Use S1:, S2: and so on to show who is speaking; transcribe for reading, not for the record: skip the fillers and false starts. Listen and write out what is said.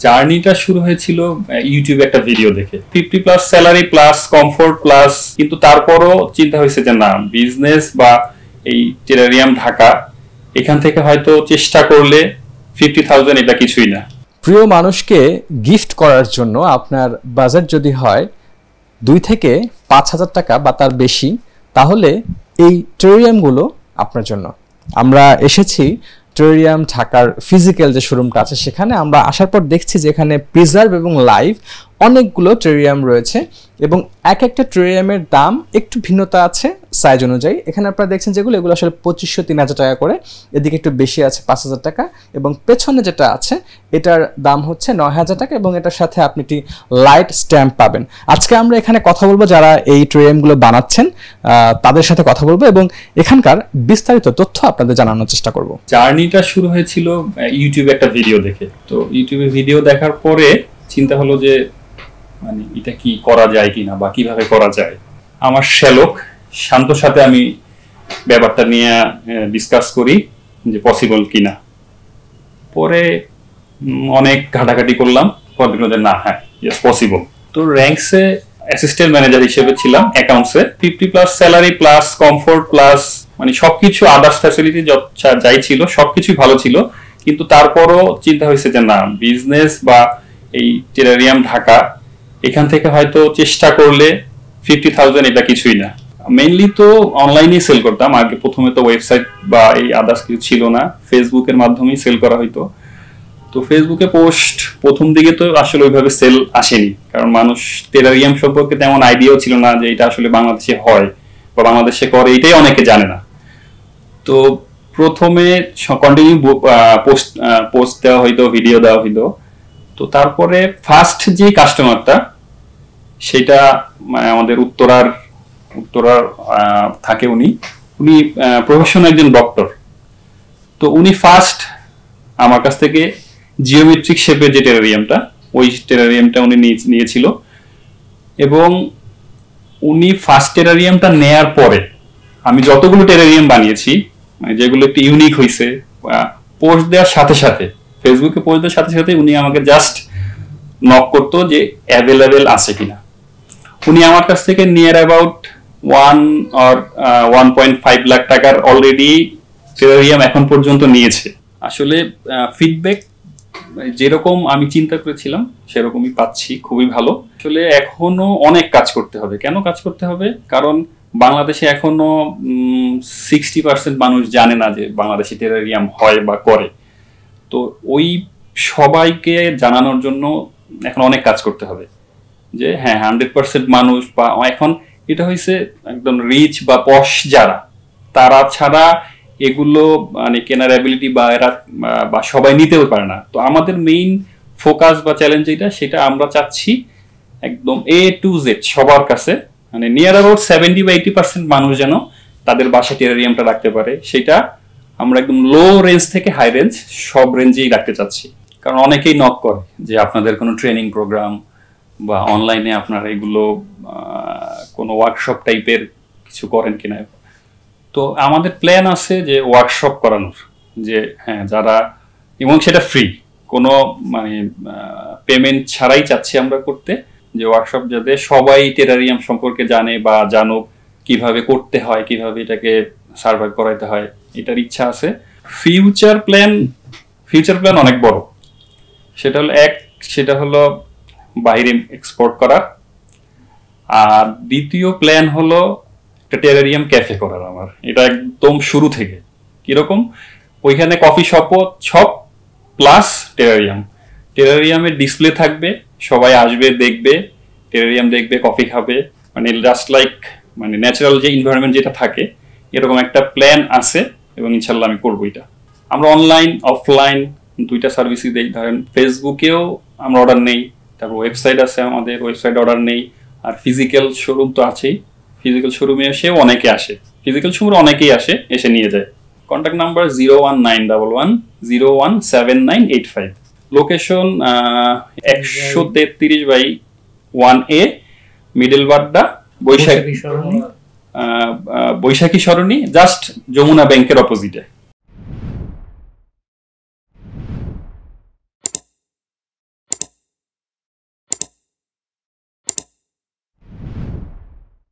S1: জার্নিটা শুরু হয়েছিল ইউটিউবে একটা ভিডিও দেখে 50+ স্যালারি প্লাস কমফোর্ট প্লাস, কিন্তু তারপরও চিন্তা হয়েছে যে না, বিজনেস বা এই টেরারিয়াম ঢাকা এখান থেকে হয়তো চেষ্টা করলে 50,000 এটা কিছুই না।
S2: প্রিয় মানুষকে গিফট করার জন্য আপনার বাজেট যদি হয় 2 থেকে 5,000 টাকা বা তার বেশি, তাহলে এই টেরারিয়ামগুলো আপনার জন্য। আমরা এসেছি টেরারিয়াম ঢাকার ফিজিক্যাল যে শোরুমটা আছে সেখানে। আমরা আসার পর দেখছি যে এখানে প্রিজার্ভ এবং লাইভ অনেকগুলো টেরারিয়াম রয়েছে এবং এক একটা টেরারিয়ামের দাম একটু ভিন্নতা আছে সাইজ অনুযায়ী। এখানে আপনারা দেখছেন যেগুলো, এগুলো আসলে 2500-3000 টাকা করে, এদিকে একটু বেশি আছে 5000 টাকা, এবং পেছনে যেটা আছে এটার দাম হচ্ছে 9000 টাকা এবং এটার সাথে আপনি একটি লাইট স্ট্যাম্প পাবেন। আজকে আমরা এখানে কথা বলবো যারা এই টেরারিয়ামগুলো বানাচ্ছেন তাদের সাথে কথা বলবো এবং এখানকার বিস্তারিত তথ্য আপনাদের জানানোর চেষ্টা করব।
S1: জার্নিটা শুরু হয়েছিল ইউটিউবে একটা ভিডিও দেখে। তো ইউটিউবে ভিডিও দেখার পরে চিন্তা হলো যে মানে এটা কি করা যায় কিনা বা কিভাবে করা যায়। আমার শ্যালক শান্তর সাথে আমি ব্যাপারটা নিয়ে ডিসকাস করি যে পসিবল কিনা। পরে অনেক ঘাটাঘাটি করলাম, পরে না, হ্যাঁ ইয়েস পসিবল। তো র্যাঙ্কসে অ্যাসিস্ট্যান্ট ম্যানেজার হিসেবে ছিলাম অ্যাকাউন্টসে। 50+ স্যালারি প্লাস কমফোর্ট প্লাস মানে সবকিছু আদার্স ফ্যাসিলিটি যাই ছিল সবকিছুই ভালো ছিল, কিন্তু তারপরও চিন্তা হয়েছে যে না, বিজনেস বা এই টেরারিয়াম ঢাকা এখান থেকে হয়তো চেষ্টা করলে 50,000 এটা কিছুই না। মেইনলি তো অনলাইনেই সেল করতাম আগে। প্রথমে তো ওয়েবসাইট বা এই আদার্স কিছু ছিল না, ফেসবুকের মাধ্যমেই সেল করা হইতো। তো ফেসবুকে পোস্ট প্রথম দিকে তো আসলে ওইভাবে সেল আসেনি, কারণ মানুষ টেরারিয়াম সম্পর্কে তেমন আইডিয়াও ছিল না যে এটা আসলে বাংলাদেশে হয় বা বাংলাদেশে করে, এটাই অনেকে জানে না। তো প্রথমে কন্টিনিউ পোস্ট দেওয়া হইতো, ভিডিও দেওয়া হইতো। তো তারপরে ফার্স্ট যে কাস্টমারটা সেটা আমাদের উত্তরার থাকে, উনি প্রফেশনাল একজন ডক্টর। তো উনি ফার্স্ট আমার কাছ থেকে জিওমেট্রিক শেপের যে টেরারিয়ামটা, ওই টেরারিয়ামটা উনি নিয়েছিল। এবং উনি ফার্স্ট টেরারিয়ামটা নেয়ার পরে আমি যতগুলো টেরারিয়াম বানিয়েছি, মানে যেগুলো একটু ইউনিক হয়েছে, পোস্ট দেওয়ার সাথে সাথে, ফেসবুকে পোস্ট দেওয়ার সাথে সাথে উনি আমাকে জাস্ট নক করতো যে অ্যাভেলেবেল আছে কিনা। উনি আমার কাছ থেকে নিয়ার অ্যাবাউট 1.5 লাখ টাকার অলরেডি টেরারিয়াম এখন পর্যন্ত নিয়েছে। আসলে ফিডব্যাক যেরকম আমি চিন্তা করেছিলাম সেরকমই পাচ্ছি, খুবই ভালো। আসলে এখনো অনেক কাজ করতে হবে। কেন কাজ করতে হবে? কারণ বাংলাদেশে এখনো 60% মানুষ জানে না যে বাংলাদেশে টেরারিয়াম হয় বা করে। তো ওই সবাইকে জানানোর জন্য এখন অনেক কাজ করতে হবে যে হ্যাঁ 100% মানুষ, বা এখন এটা হয়েছে একদম রিচ বা পশ যারা, তারা ছাড়া এগুলো মানে কেনার অ্যাবিলিটি বা এরা বা সবাই নিতেও পারে না। তো আমাদের মেইন ফোকাস বা চ্যালেঞ্জ যেটা, সেটা আমরা চাচ্ছি একদম A to Z সবার কাছে, মানে নিয়ার অ্যাবাউট 70 বা 80% মানুষ যেন তাদের বাসায় টেরারিয়ামটা রাখতে পারে। সেটা আমরা একদম লো রেঞ্জ থেকে হাই রেঞ্জ সব রেঞ্জেই রাখতে চাচ্ছি। কারণ অনেকেই নক করে যে আপনাদের কোনো ট্রেনিং প্রোগ্রাম বা অনলাইনে আপনারা এগুলো কোনো ওয়ার্কশপ টাইপের কিছু করেন কিনা। তো আমাদের প্ল্যান আছে যে ওয়ার্কশপ করানোর, যে হ্যাঁ যারা, এবং সেটা ফ্রি, কোনো মানে পেমেন্ট ছাড়াই চাচ্ছি আমরা করতে, যে ওয়ার্কশপ যাতে সবাই টেরারিয়াম সম্পর্কে জানে বা জানুক, কিভাবে করতে হয়, কিভাবে এটাকে সার্ভাইভ করাইতে হয়, এটার ইচ্ছা আছে। ফিউচার প্ল্যান অনেক বড়। সেটা হলো বাইরে এক্সপোর্ট করা, আর দ্বিতীয় প্ল্যান হলো একটা টেরারিয়াম ক্যাফে করার আমার। এটা একদম শুরু থেকে। কিরকম? ওইখানে কফি শপ প্লাস টেরারিয়ামের ডিসপ্লে থাকবে, সবাই আসবে, দেখবে টেরারিয়াম, দেখবে, কফি খাবে, মানে জাস্ট লাইক মানে ন্যাচারাল যে এনভায়রনমেন্ট যেটা থাকে, এরকম একটা প্ল্যান আছে এবং ইনশাল্লাহ আমি করবো এটা। আমরা অনলাইন অফলাইন দুইটা সার্ভিসই দেই। ধরেন ফেসবুকেও আমরা অর্ডার নেই, তারপর ওয়েবসাইট আছে আমাদের, ওয়েবসাইট অর্ডার নেই, আর ফিজিক্যাল শোরুম তো আছেই। ফিজিক্যাল শোরুমে এসেও অনেকে আসে, অনেকেই আসে, এসে নিয়ে যায়। Contact number 01911017985। Location 133/1A middle Badda, Baishakhi Sarani, just Jamuna ব্যাংকের অপোজিটে।